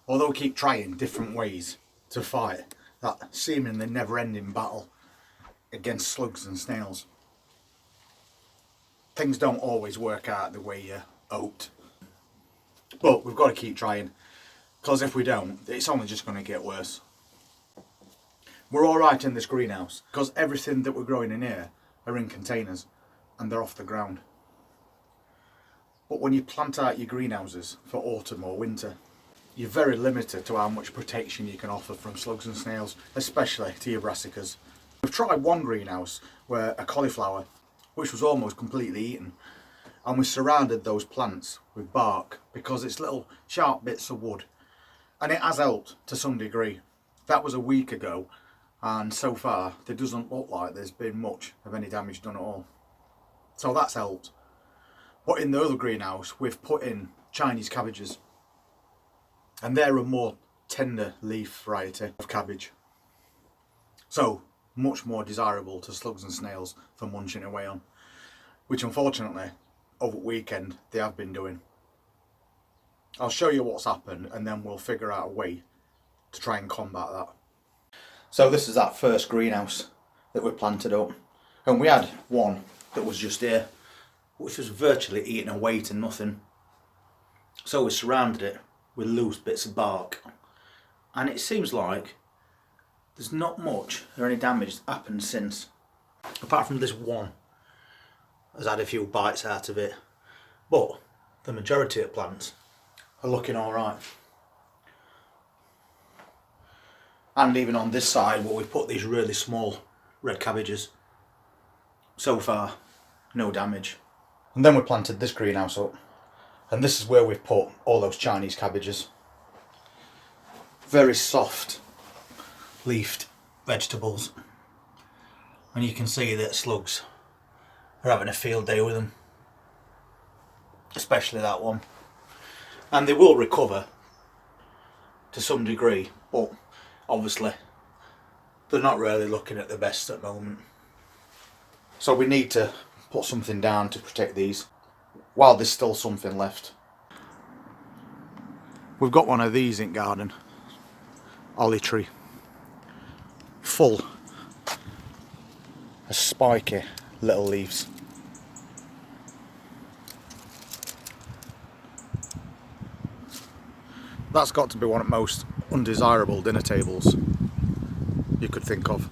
Although we keep trying different ways to fight that seemingly never-ending battle against slugs and snails, things don't always work out the way you hoped. But we've got to keep trying, because if we don't, it's only just going to get worse. We're alright in this greenhouse, because everything that we're growing in here are in containers and they're off the ground. But when you plant out your greenhouses for autumn or winter, you're very limited to how much protection you can offer from slugs and snails, especially to your brassicas. We've tried one greenhouse where a cauliflower, which was almost completely eaten, and we surrounded those plants with bark because it's little sharp bits of wood, and it has helped to some degree. That was a week ago, and so far there doesn't look like there's been much of any damage done at all. So that's helped. But in the other greenhouse we've put in Chinese cabbages, and they're a more tender leaf variety of cabbage, so much more desirable to slugs and snails for munching away on, which unfortunately over the weekend they have been doing. I'll show you what's happened and then we'll figure out a way to try and combat that. So this is that first greenhouse that we planted up, and we had one that was just here, which was virtually eating away to nothing. So we surrounded it with loose bits of bark, and it seems like there's not much or any damage happened since, apart from this one has had a few bites out of it, but the majority of plants are looking alright. And even on this side where we put these really small red cabbages, so far no damage. And then we planted this greenhouse up, and this is where we've put all those Chinese cabbages. Very soft leafed vegetables, and you can see that slugs are having a field day with them, especially that one. And they will recover to some degree, but obviously they're not really looking at the best at the moment. So we need to put something down to protect these while there's still something left. We've got one of these in garden, holly tree, full of spiky little leaves. That's got to be one of the most undesirable dinner tables you could think of.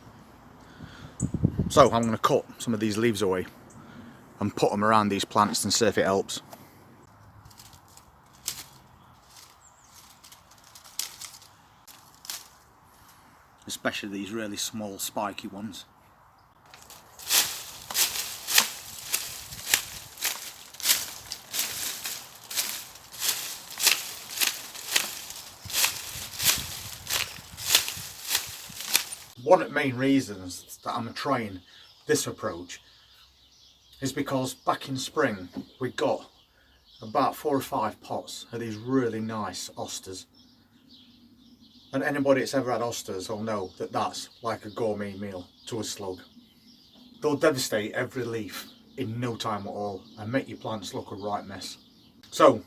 So I'm going to cut some of these leaves away and put them around these plants and see if it helps. Especially these really small spiky ones. One of the main reasons that I'm trying this approach is because back in spring we got about 4 or 5 pots of these really nice osters, and anybody that's ever had osters will know that that's like a gourmet meal to a slug. They'll devastate every leaf in no time at all and make your plants look a right mess. So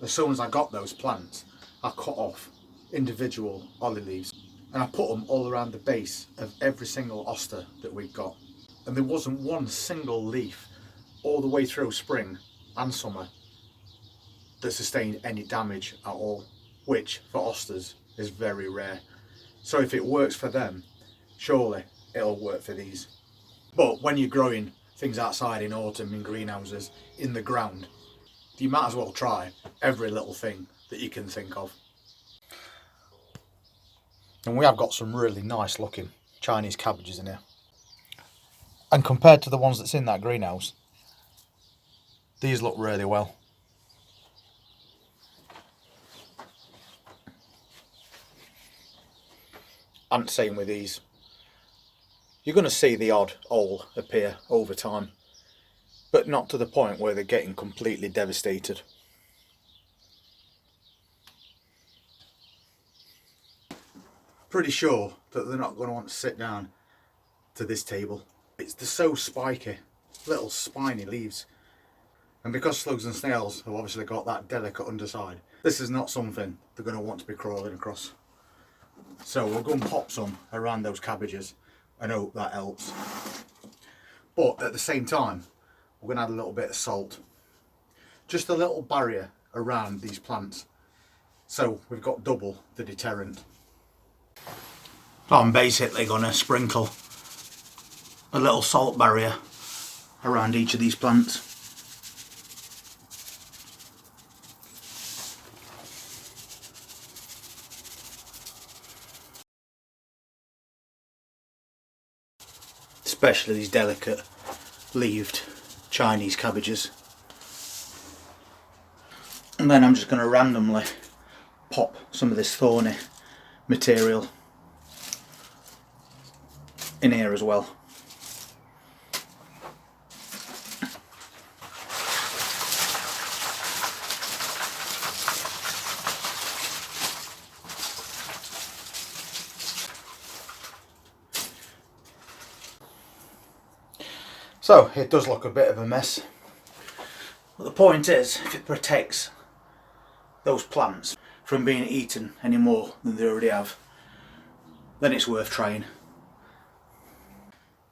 as soon as I got those plants, I cut off individual holly leaves and I put them all around the base of every single oster that we've got. And there wasn't one single leaf all the way through spring and summer that sustained any damage at all, which for osters is very rare. So if it works for them, surely it'll work for these. But when you're growing things outside in autumn in greenhouses in the ground, you might as well try every little thing that you can think of. And we have got some really nice looking Chinese cabbages in here. And compared to the ones that's in that greenhouse, these look really well. And same with these. You're going to see the odd hole appear over time, but not to the point where they're getting completely devastated. Pretty sure that they're not going to want to sit down to this table. They're so spiky, little spiny leaves, And because slugs and snails have obviously got that delicate underside, this is not something they're going to want to be crawling across. So we'll go and pop some around those cabbages and hope that helps. But at the same time, we're going to add a little bit of salt. Just a little barrier around these plants. So we've got double the deterrent. So I'm basically going to sprinkle a little salt barrier around each of these plants. Especially these delicate leaved Chinese cabbages. And then I'm just going to randomly pop some of this thorny material in here as well. So it does look a bit of a mess, but the point is, if it protects those plants from being eaten any more than they already have, then it's worth trying.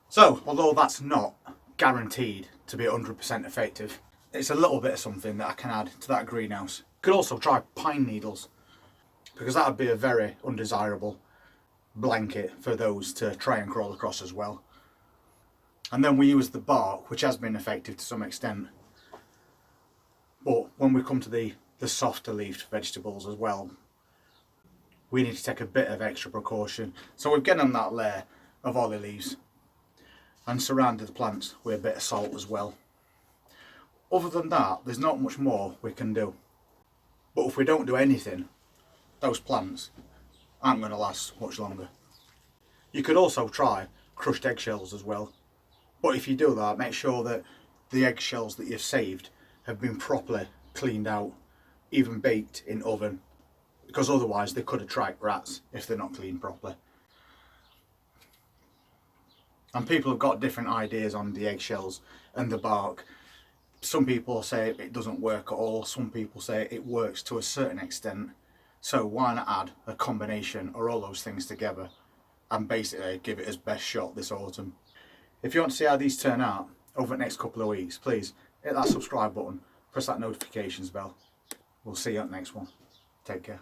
So although that's not guaranteed to be 100% effective, it's a little bit of something that I can add to that greenhouse. Could also try pine needles, because that would be a very undesirable blanket for those to try and crawl across as well. And then we use the bark, which has been effective to some extent. But when we come to the softer leafed vegetables as well, we need to take a bit of extra precaution. So we've given them that layer of olive leaves and surrounded the plants with a bit of salt as well. Other than that, there's not much more we can do. But if we don't do anything, those plants aren't going to last much longer. You could also try crushed eggshells as well. But if you do that, make sure that the eggshells that you've saved have been properly cleaned out, even baked in oven, because otherwise they could attract rats if they're not cleaned properly. And people have got different ideas on the eggshells and the bark. Some people say it doesn't work at all, some people say it works to a certain extent. So why not add a combination or all those things together and basically give it its best shot this autumn. If you want to see how these turn out over the next couple of weeks, please hit that subscribe button, press that notifications bell. We'll see you at the next one. Take care.